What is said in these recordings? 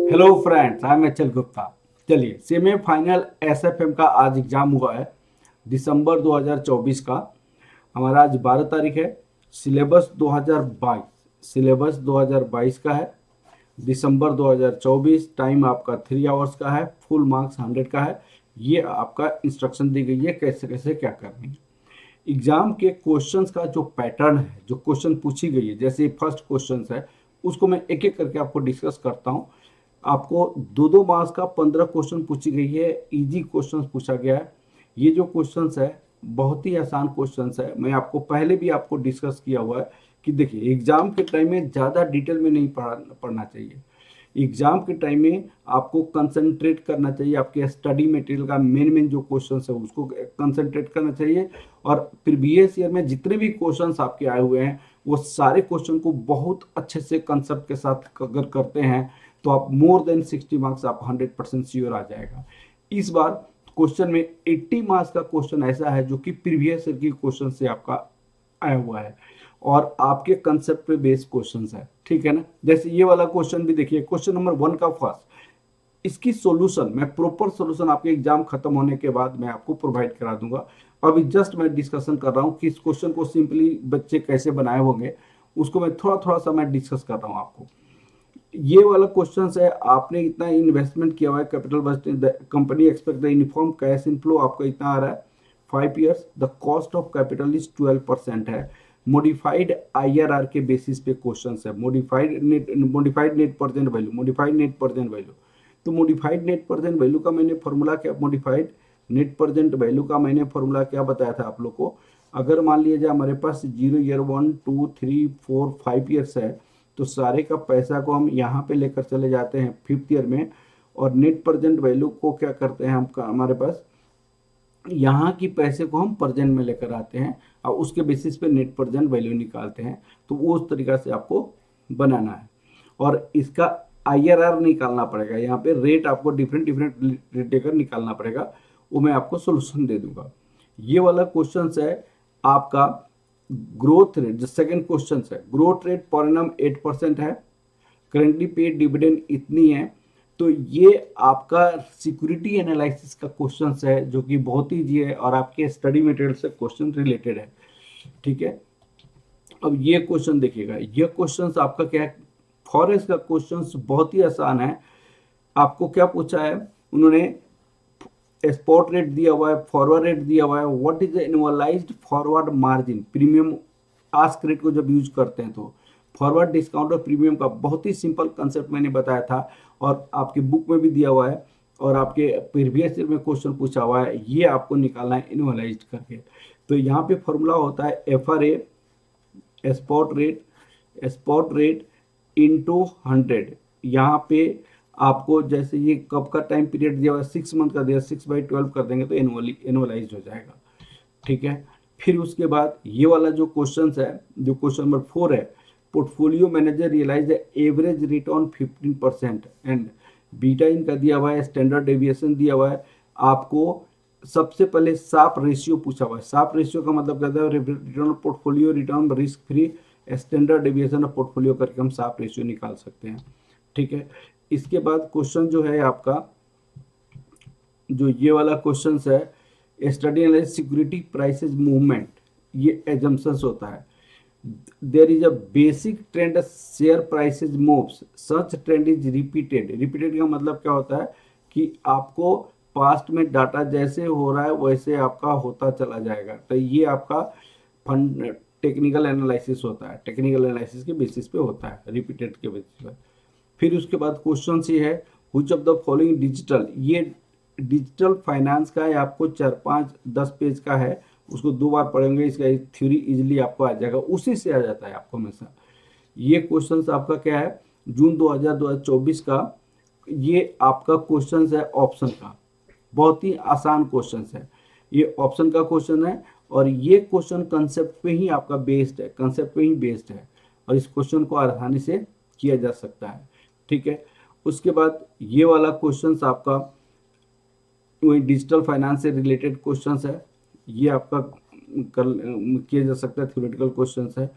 Hello friends, I am HL. Gupta. चलिए, semifinal SFM का आज एग्जाम हुआ है दिसंबर 2024 का। हमारा आज 12 तारीख है। सिलेबस 2022 का है। दिसंबर 2024। टाइम आपका 3 आवर्स का है। फुल मार्क्स 100 का है। ये आपका इंस्ट्रक्शन दी गई है कैसे कैसे क्या करनी है। एग्जाम के क्वेश्चंस का जो पैटर्न है, जो क्वेश्चन पूछी गई है, जैसे फर्स्ट क्वेश्चन है उसको मैं एक एक करके आपको डिस्कस करता हूँ। आपको दो दो मार्क्स का 15 क्वेश्चन पूछी गई है। इजी क्वेश्चंस पूछा गया है। ये जो क्वेश्चंस है बहुत ही आसान क्वेश्चंस है। मैं आपको पहले भी आपको डिस्कस किया हुआ है कि देखिए, एग्जाम के टाइम में ज़्यादा डिटेल में नहीं पढ़ना चाहिए। एग्जाम के टाइम में आपको कंसंट्रेट करना चाहिए। आपके स्टडी मटेरियल का मेन मेन जो क्वेश्चंस है उसको कंसंट्रेट करना चाहिए। और प्रीवियस ईयर में जितने भी क्वेश्चंस आपके आए हुए हैं वो सारे क्वेश्चन को बहुत अच्छे से कंसेप्ट के साथ अगर करते हैं तो आप मोर देन 60 मार्क्स आप 100% श्योर आ जाएगा। इस बार क्वेश्चन में 80 मार्क्स का क्वेश्चन ऐसा है जो कि प्रीवियस ईयर की क्वेश्चन से आपका आया हुआ है और आपके कंसेप्ट पे बेस्ड क्वेश्चंस है। ठीक है ना। जैसे ये वाला क्वेश्चन भी देखिए, क्वेश्चन नंबर 1 का फर्स्ट, इसकी सॉल्यूशन मैं प्रॉपर सॉल्यूशन आपके एग्जाम खत्म होने के बाद मैं आपको प्रोवाइड करा दूंगा। अभी जस्ट मैं डिस्कशन कर रहा हूँ कि इस क्वेश्चन को सिंपली बच्चे कैसे बनाए होंगे, उसको मैं थोड़ा थोड़ा सा मैं डिस्कस कर रहा हूँ आपको। ये वाला क्वेश्चन है, आपने इतना इन्वेस्टमेंट किया हुआ है capital budget, company expect the uniform cash inflow आपका इतना आ रहा है 5 years. The cost of capital is 12% है। मॉडिफाइड आईआरआर के बेसिस पे क्वेश्चन है। Modified net present value. तो मॉडिफाइड नेट प्रेजेंट वैल्यू का मैंने फॉर्मूला क्या, मॉडिफाइड नेट प्रेजेंट वैल्यू का मैंने फॉर्मूला क्या बताया था आप लोग को। अगर मान लिया जाए हमारे पास 0 ईयर 1 2 3 4 5 ईयर्स है तो सारे का पैसा को हम यहाँ पे लेकर चले जाते हैं 5th ईयर में। और नेट प्रेजेंट वैल्यू को क्या करते हैं हम, हमारे पास यहाँ की पैसे को हम प्रेजेंट में लेकर आते हैं और उसके बेसिस पे नेट प्रेजेंट वैल्यू निकालते हैं। तो वो उस तरीका से आपको बनाना है। और इसका आईआरआर निकालना पड़ेगा। यहाँ पे रेट आपको डिफरेंट डिफरेंट रेट लेकर निकालना पड़ेगा। वो मैं आपको सोल्यूशन दे दूंगा। ये वाला क्वेश्चन है आपका ग्रोथ रेट। जो सेकंड क्वेश्चन है, ग्रोथ रेट पर एनम 8% है। करेंटली पेड डिविडेंड इतनी है। तो ये आपका सिक्योरिटी एनालिसिस का क्वेश्चन है जो कि बहुत ही ईजी है और आपके स्टडी मटेरियल से क्वेश्चन रिलेटेड है। ठीक है। अब ये क्वेश्चन देखिएगा, ये क्वेश्चन आपका क्या है, फॉरेक्स का क्वेश्चन बहुत ही आसान है। आपको क्या पूछा है उन्होंने, स्पॉट रेट दिया हुआ है, फॉरवर्ड रेट दिया हुआ है, what is the annualised forward margin, premium ask rate को जब यूज करते हैं तो फॉरवर्ड डिस्काउंट और प्रीमियम का बहुत ही सिंपल कंसेप्ट मैंने बताया था और आपकी बुक में भी दिया हुआ है और आपके प्रीवियस ईयर में क्वेश्चन पूछा हुआ है। ये आपको निकालना है एनुअलाइज्ड करके। तो यहाँ पे फॉर्मूला होता है FRA, स्पॉट रेट इंटू 100। यहाँ पे आपको जैसे ये कब का टाइम पीरियड दिया हुआ है, 6 मंथ का दिया, 6/12 कर देंगे तो एनुअलाइज हो जाएगा। ठीक है। फिर उसके बाद ये वाला जो क्वेश्चन है, जो क्वेश्चन नंबर 4 है, portfolio manager realise average return 15% and beta इनका दिया हुआ है, स्टैंडर्ड डेविएशन दिया हुआ है। आपको सबसे पहले साफ रेशियो पूछा हुआ है। साफ रेशियो का मतलब कहता है return portfolio, return risk free, standard deviation of portfolio करके हम साफ रेशियो निकाल सकते हैं। ठीक है। इसके बाद क्वेश्चन जो है आपका, जो ये वाला क्वेश्चन है, study analysis security prices movement, ये एजम्पशंस होता है। There is a basic trend share prices moves, such trend is repeated. Repeated का मतलब क्या होता है कि आपको पास्ट में डाटा जैसे हो रहा है वैसे आपका होता चला जाएगा। तो ये आपका फंड टेक्निकल एनालिसिस होता है। टेक्निकल एनालिसिस के बेसिस पे होता है, रिपीटेड के बेसिस पे। फिर उसके बाद क्वेश्चन ये है, which of the following digital, ये डिजिटल फाइनेंस का है, आपको 4 5 10 पेज का है, उसको 2 बार पढ़ेंगे, इसका थ्योरी इजीली आपको आ जाएगा, उसी से आ जाता है आपको हमेशा। ये क्वेश्चन आपका क्या है, जून 2024 का। ये आपका क्वेश्चन है ऑप्शन का, बहुत ही आसान क्वेश्चन है। ये ऑप्शन का क्वेश्चन है और ये क्वेश्चन कंसेप्ट पे ही आपका बेस्ड है, कंसेप्ट पे ही बेस्ड है और इस क्वेश्चन को आसानी से किया जा सकता है। ठीक है। उसके बाद ये वाला क्वेश्चन आपका वही डिजिटल फाइनेंस से रिलेटेड क्वेश्चन है। ये आपका किया जा सकता है, थ्योरेटिकल क्वेश्चन है।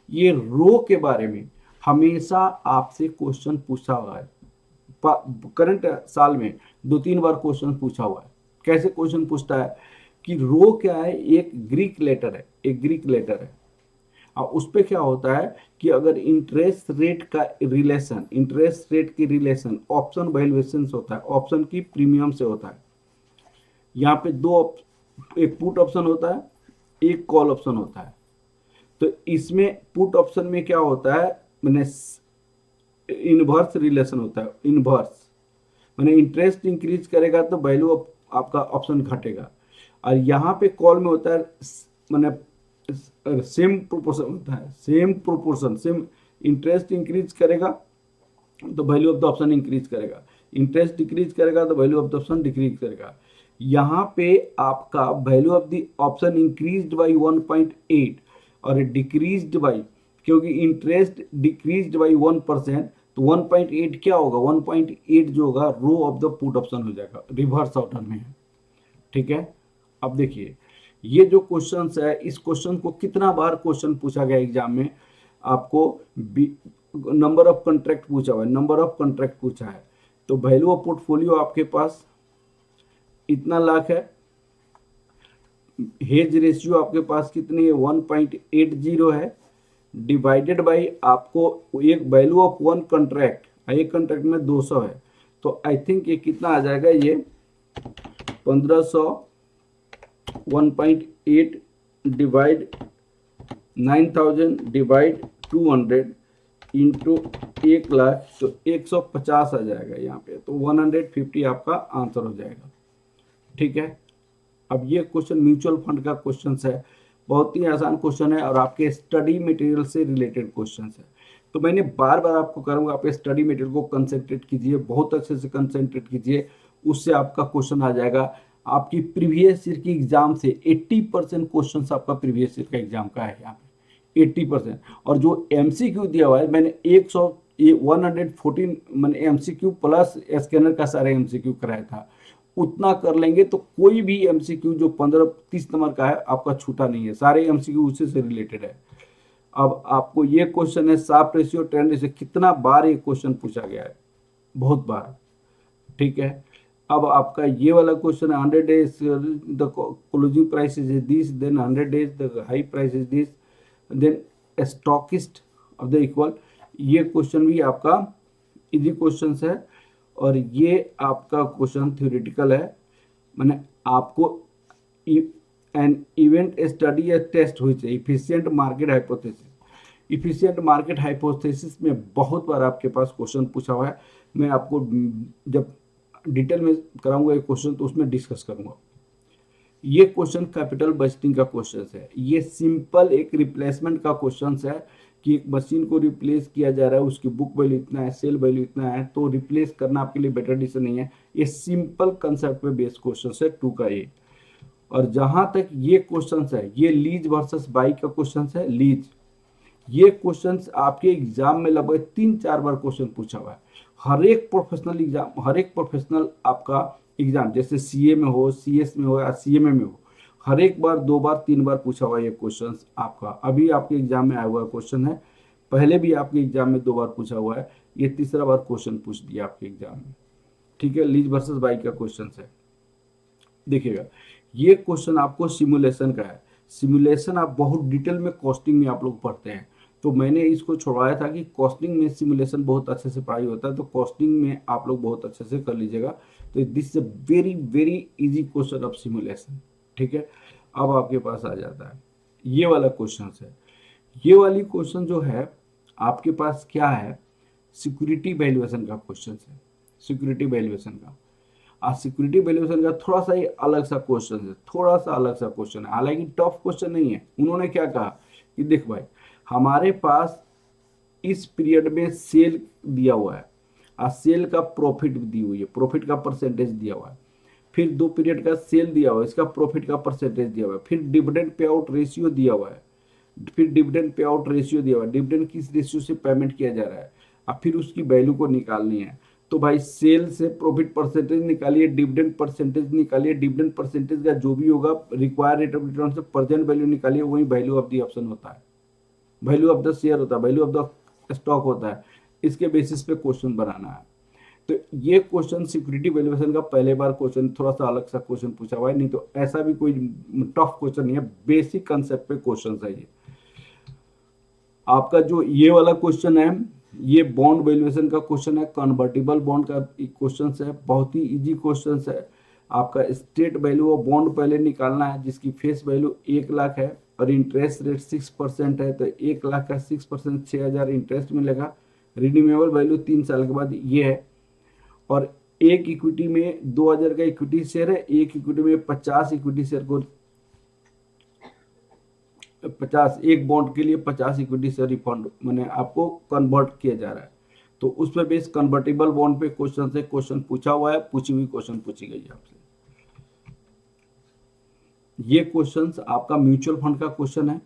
ये रो के बारे में हमेशा आपसे क्वेश्चन पूछा हुआ है। करंट साल में 2-3 बार क्वेश्चन पूछा हुआ है। कैसे क्वेश्चन पूछता है कि रो क्या है, एक ग्रीक लेटर है, एक ग्रीक लेटर है, और उस पे क्या होता है कि अगर इंटरेस्ट रेट का रिलेशन, इंटरेस्ट रेट की रिलेशन ऑप्शन वैल्यूएशन से होता है, ऑप्शन की प्रीमियम से होता है। यहाँ पे एक पुट ऑप्शन होता है, एक कॉल ऑप्शन होता है। तो इसमें पुट ऑप्शन में क्या होता है, मैंने इनवर्स रिलेशन होता है, इनवर्स मैंने इंटरेस्ट इंक्रीज करेगा तो वैल्यू आपका ऑप्शन घटेगा। और यहाँ पे कॉल में होता है मैंने सेम प्रोपोर्शन होता है, same proportion, same interest increase करेगा तो value of the option increase करेगा, इंटरेस्ट डिक्रीज करेगा तो value of the option decrease करेगा। यहाँ पे आपका value of the option increased by 1.8 और डिक्रीज्ड बाई, क्योंकि इंटरेस्ट डिक्रीज्ड बाई 1%, तो 1.8 क्या होगा, 1.8 जो होगा rho of the put option हो जाएगा, रिवर्स ऑर्डर में है। ठीक है, अब देखिए ये जो क्वेश्चंस है, इस क्वेश्चन को कितना बार क्वेश्चन पूछा गया एग्जाम में, आपको नंबर ऑफ कॉन्ट्रैक्ट पूछा हुआ है, नंबर ऑफ कॉन्ट्रैक्ट पूछा है। तो वैल्यू ऑफ पोर्टफोलियो आपके पास इतना लाख है, हेज रेशियो आपके पास कितनी है 1.80 है, डिवाइडेड बाई आपको एक वैल्यू ऑफ वन कॉन्ट्रैक्ट, एक कॉन्ट्रैक्ट में 200 है, तो आई थिंक ये कितना आ जाएगा, ये 1500, 1.8 डिवाइड 9000 डिवाइड 200 इंटू 1 लाख, तो 150 आ जाएगा यहाँ पे, तो 150 आपका आंसर हो जाएगा। ठीक है, अब ये क्वेश्चन म्यूचुअल फंड का क्वेश्चन है, बहुत ही आसान क्वेश्चन है और आपके स्टडी मटेरियल से रिलेटेड क्वेश्चन है। तो मैंने बार बार आपको करूँगा, आप स्टडी मटेरियल को कंसेंट्रेट कीजिए, बहुत अच्छे से कंसेंट्रेट कीजिए, उससे आपका क्वेश्चन आ जाएगा। आपकी प्रीवियस ईयर की एग्जाम से 80% क्वेश्चन आपका प्रीवियस ईयर का एग्जाम का है यहाँ पे 80%। और जो MCQ दिया हुआ है, मैंने 114 मैंने MCQ प्लस स्कैनर का सारा MCQ कराया था, उतना कर लेंगे तो कोई भी MCQ जो 15-30 नंबर का है आपका छूटा नहीं है, सारे MCQ उसी से रिलेटेड है। अब आपको ये क्वेश्चन है शार्प रेशियो ट्रेंड रेशियो, कितना बार ये क्वेश्चन पूछा गया है, बहुत बार। ठीक है, अब आपका ये वाला क्वेश्चन है 100 days the closing price is this, then 100 days the high price is this, then stockist of the equal. ये क्वेश्चन भी आपका इजी क्वेश्चन है और ये आपका क्वेश्चन थ्योरेटिकल है, मैंने आपको एन इवेंट स्टडी या टेस्ट हुई है efficient market hypothesis. Efficient market hypothesis में बहुत बार आपके पास क्वेश्चन पूछा हुआ है, मैं आपको जब डिटेल में कराऊंगा ये क्वेश्चन तो उसमें डिस्कस करूंगा। ये क्वेश्चन कैपिटल बजटिंग का क्वेश्चन है, ये सिंपल एक रिप्लेसमेंट का क्वेश्चन है कि एक मशीन को रिप्लेस किया जा रहा है, उसकी बुक वैल्यू इतना है, सेल वैल्यू इतना है, तो रिप्लेस करना आपके लिए बेटर डिसीजन नहीं है। ये सिंपल कंसेप्ट पे बेस्ड क्वेश्चन है 2 का ये। और जहां तक ये क्वेश्चन है, ये लीज वर्सेस बाई का क्वेश्चन है, लीज। ये क्वेश्चन आपके एग्जाम में लगभग 3-4 बार क्वेश्चन पूछा हुआ है, हर एक प्रोफेशनल एग्जाम, हर एक प्रोफेशनल आपका एग्जाम, जैसे CA में हो, CS में हो या CMA में हो, हर एक बार 2 बार 3 बार पूछा हुआ है ये क्वेश्चन आपका। अभी आपके एग्जाम में आया हुआ क्वेश्चन है, पहले भी आपके एग्जाम में 2 बार पूछा हुआ है, ये तीसरा बार क्वेश्चन पूछ दिया आपके एग्जाम में। ठीक है, लीज वर्सेस बाई का क्वेश्चन है। देखिएगा ये क्वेश्चन आपको सिमुलेशन का है, सिमुलेशन आप बहुत डिटेल में कॉस्टिंग में आप लोग पढ़ते हैं, तो मैंने इसको छोड़वाया था कि कॉस्टिंग में सिमुलेशन बहुत अच्छे से पढ़ाई होता है, तो कॉस्टिंग में आप लोग बहुत अच्छे से कर लीजिएगा। तो this is a very very easy question of simulation. ठीक है, अब आपके पास आ जाता है ये वाला क्वेश्चन है। ये वाली क्वेश्चन जो है आपके पास क्या है, सिक्योरिटी वैल्यूएशन का क्वेश्चन है, सिक्योरिटी वैल्यूएशन का। आज सिक्योरिटी वैल्यूएशन का थोड़ा सा ही अलग सा क्वेश्चन है, थोड़ा सा अलग सा क्वेश्चन है, हालांकि टफ क्वेश्चन नहीं है। उन्होंने क्या कहा कि देख भाई, हमारे पास इस पीरियड में सेल दिया हुआ है और सेल का प्रॉफिट दी हुई है, प्रॉफिट का परसेंटेज दिया हुआ है, फिर 2 पीरियड का सेल दिया हुआ है, इसका प्रॉफिट का परसेंटेज दिया हुआ है, फिर डिविडेंड पे आउट रेशियो दिया हुआ है, फिर डिविडेंड पे आउट रेशियो दिया हुआ है, डिविडेंड किस रेशियो से पेमेंट किया जा रहा है, अब फिर उसकी वैल्यू को निकालनी है। तो भाई सेल से प्रॉफिट परसेंटेज निकालिए, डिविडेंड परसेंटेज निकालिए, डिविडेंड परसेंटेज का जो भी होगा रिक्वायर्ड रेट ऑफ रिटर्न से प्रेजेंट वैल्यू निकालिए, वही वैल्यू ऑफ द ऑप्शन होता है, वैल्यू ऑफ द शेयर होता है, वैल्यू ऑफ द स्टॉक होता है। इसके बेसिस पे क्वेश्चन बनाना है। तो ये क्वेश्चन सिक्योरिटी वैल्यूएशन का पहले बार क्वेश्चन, थोड़ा सा अलग सा क्वेश्चन पूछा हुआ है, नहीं तो ऐसा भी कोई टफ क्वेश्चन नहीं है, बेसिक कंसेप्ट पे क्वेश्चन है ये। आपका जो ये वाला क्वेश्चन है, ये बॉन्ड वैल्यूएशन का क्वेश्चन है, कन्वर्टिबल बॉन्ड का क्वेश्चन है, बहुत ही इजी क्वेश्चन है। आपका स्टेट वैल्यू ऑफ बॉन्ड पहले निकालना है, जिसकी फेस वैल्यू 1 लाख है और इंटरेस्ट रेट 6% है, तो 1 लाख का 6% 6,000 इंटरेस्ट मिलेगा। रिन्यूएबल वैल्यू 3 साल के बाद ये है। और एक इक्विटी में 2,000 का इक्विटी शेयर है, एक इक्विटी में 50 इक्विटी शेयर को 50, एक बॉन्ड के लिए 50 इक्विटी शेयर रिफंड मैंने आपको कन्वर्ट किया जा रहा है। तो उस पर बेस कन्वर्टेबल बॉन्ड पे क्वेश्चन से क्वेश्चन पूछा हुआ है, पूछी हुई क्वेश्चन पूछी गई है आपसे। ये क्वेश्चन आपका म्यूचुअल फंड का क्वेश्चन है।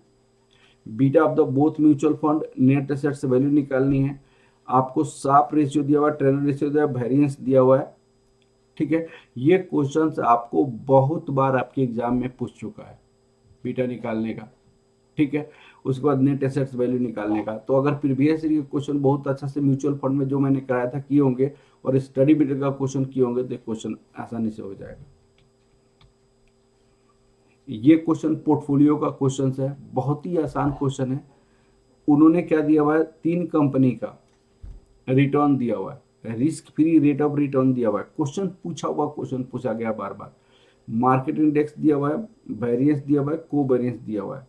Beta of the both mutual fund, net assets value निकालनी है। आपको साप रेशियो दिया हुआ है, ट्रेनर रेशियो दिया हुआ है, वेरिएंस दिया हुआ है। ठीक है, ये क्वेश्चंस आपको बहुत बार आपके एग्जाम में पूछ चुका है, बीटा निकालने का। ठीक है, उसके बाद नेट एसेट्स वैल्यू निकालने का। तो अगर प्रीवियस ईयर के क्वेश्चन बहुत अच्छा से म्यूचुअल फंड में जो मैंने कराया था किए होंगे और स्टडी बीटा का क्वेश्चन किए होंगे तो क्वेश्चन आसानी से हो जाएगा। ये क्वेश्चन पोर्टफोलियो का क्वेश्चन है, बहुत ही आसान क्वेश्चन है। उन्होंने क्या दिया हुआ है, 3 कंपनी का रिटर्न दिया हुआ है, risk free rate of return दिया हुआ है। क्वेश्चन पूछा हुआ, क्वेश्चन पूछा गया बार बार। मार्केट इंडेक्स दिया हुआ है, वेरिएंस दिया हुआ है, कोवेरिएंस दिया हुआ है।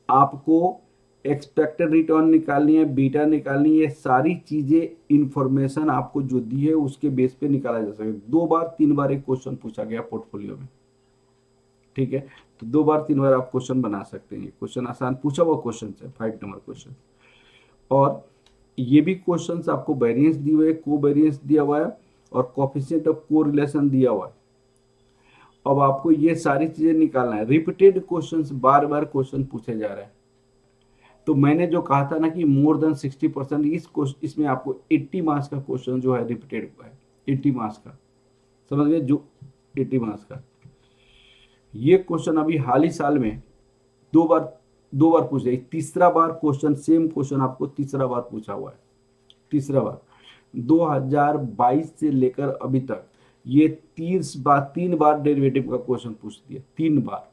आपको एक्सपेक्टेड रिटर्न निकालनी है, बीटा निकालनी है, सारी चीजें इंफॉर्मेशन आपको जो दी है उसके बेस पे निकाला जा सके। 2 बार 3 बार एक क्वेश्चन पूछा गया पोर्टफोलियो में। ठीक है, तो 2 बार 3 बार आप क्वेश्चन बना सकते हैं। क्वेश्चन आसान पूछा हुआ क्वेश्चन है, 5 नंबर क्वेश्चन। और ये भी क्वेश्चंस आपको वेरिएंस दी हुई है, कोवेरिएंस दिया हुआ है और कोएफिशिएंट ऑफ कोरिलेशन दिया हुआ है। अब आपको ये सारी चीजें निकालना है। रिपीटेड क्वेश्चंस, बार बार क्वेश्चन पूछे जा रहे हैं। तो मैंने जो कहा था ना कि मोर देन 60%, इसमें आपको 80 मार्क्स का क्वेश्चन जो है रिपीटेड हुआ है, 80 मार्क्स का। समझ गए, जो 80 मार्क्स का ये क्वेश्चन अभी हाल ही साल में दो बार पूछ गई। तीसरा बार क्वेश्चन, सेम क्वेश्चन आपको तीसरा बार पूछा हुआ है। तीसरा बार 2022 से लेकर अभी तक ये 3 बार डेरिवेटिव का क्वेश्चन पूछ दिया। 3 बार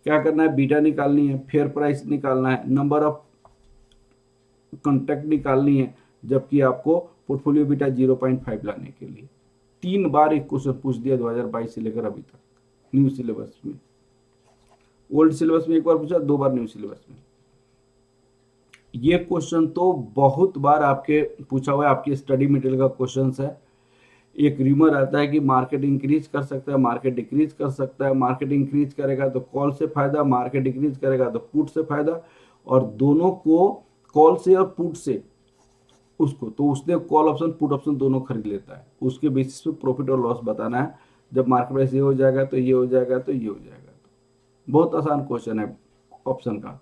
क्या करना है, बीटा निकालनी है, फेयर प्राइस निकालना है, नंबर ऑफ कॉन्ट्रैक्ट निकालनी है, जबकि आपको पोर्टफोलियो बीटा 0.5 लाने के लिए 3 बार एक क्वेश्चन पूछ दिया 2022 से लेकर अभी तक न्यू सिलेबस में। ओल्ड सिलेबस में 1 बार पूछा, 2 बार न्यू सिलेबस में। ये क्वेश्चन तो बहुत बार आपके पूछा हुआ है, आपके स्टडी मटेरियल का क्वेश्चन है। एक रूमर आता है कि मार्केट इंक्रीज कर सकता है, मार्केट डिक्रीज कर सकता है। मार्केट इंक्रीज करेगा तो कॉल से फायदा, मार्केट डिक्रीज करेगा तो पुट से फायदा, और दोनों को कॉल से और पुट से उसको, तो उसने कॉल ऑप्शन पुट ऑप्शन दोनों खरीद लेता है। उसके बेसिस पे प्रॉफिट और लॉस बताना है। जब मार्केट प्राइस ये हो जाएगा तो ये हो जाएगा तो ये हो जाएगा। बहुत आसान क्वेश्चन है, ऑप्शन का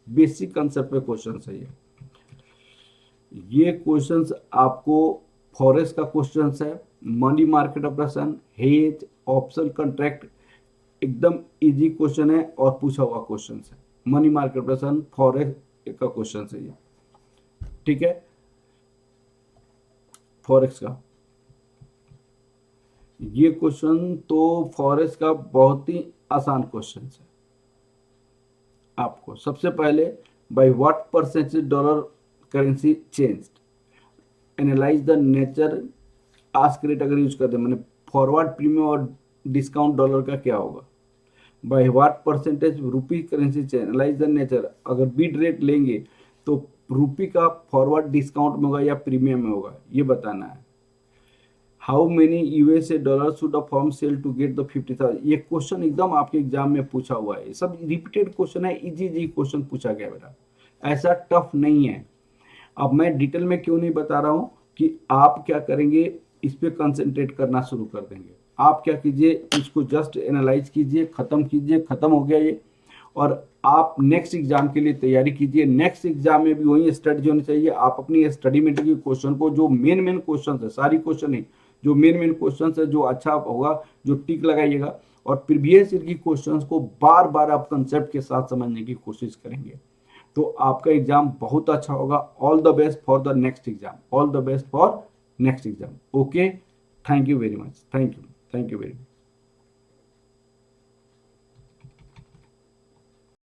बेसिक कंसेप्ट पे क्वेश्चन है ये क्वेश्चंस आपको फॉरेक्स का क्वेश्चन है, money market operation, hedge, option contract, एकदम इजी क्वेश्चन है और पूछा हुआ क्वेश्चन है। मनी मार्केट ऑपरेशन, फॉरेक्स का क्वेश्चन है ये। ठीक है, फॉरेक्स का ये क्वेश्चन तो फॉरेक्स का बहुत ही आसान क्वेश्चन है। आपको सबसे पहले by what percentage dollar currency changed, analyse the nature, ask rate अगर यूज करते हैं, मैंने फॉरवर्ड प्रीमियम और डिस्काउंट डॉलर का क्या होगा। By what percentage rupee currency change, analyse the nature, अगर बिड रेट लेंगे तो रुपी का फॉरवर्ड डिस्काउंट में होगा या प्रीमियम में होगा, ये बताना है। How many USA dollar should a firm sell to get the 50,000, ये क्वेश्चन एकदम आपके एग्जाम में पूछा हुआ है। सब रिपीटेड क्वेश्चन है, इजी क्वेश्चन पूछा गया बेटा, ऐसा टफ नहीं है। अब मैं डिटेल में क्यों नहीं बता रहा हूँ कि आप क्या करेंगे, इस पे कंसंट्रेट करना शुरू कर देंगे। आप क्या कीजिए, इसको जस्ट एनालाइज कीजिए, खत्म कीजिए, खत्म हो गया ये, और आप नेक्स्ट एग्जाम के लिए तैयारी कीजिए। नेक्स्ट एग्जाम में भी वही स्ट्रेटजी होनी चाहिए। आप अपनी स्टडी मटेरियल के क्वेश्चन को, जो मेन क्वेश्चन है, सारी क्वेश्चन नहीं, जो मेन क्वेश्चन है, जो अच्छा होगा, जो टिक लगाइएगा, और प्रीवियस ईयर की क्वेश्चंस को बार बार आप कंसेप्ट के साथ समझने की कोशिश करेंगे, तो आपका एग्जाम बहुत अच्छा होगा। All the best for the next exam, all the best for next exam. Okay, thank you very much, thank you very much.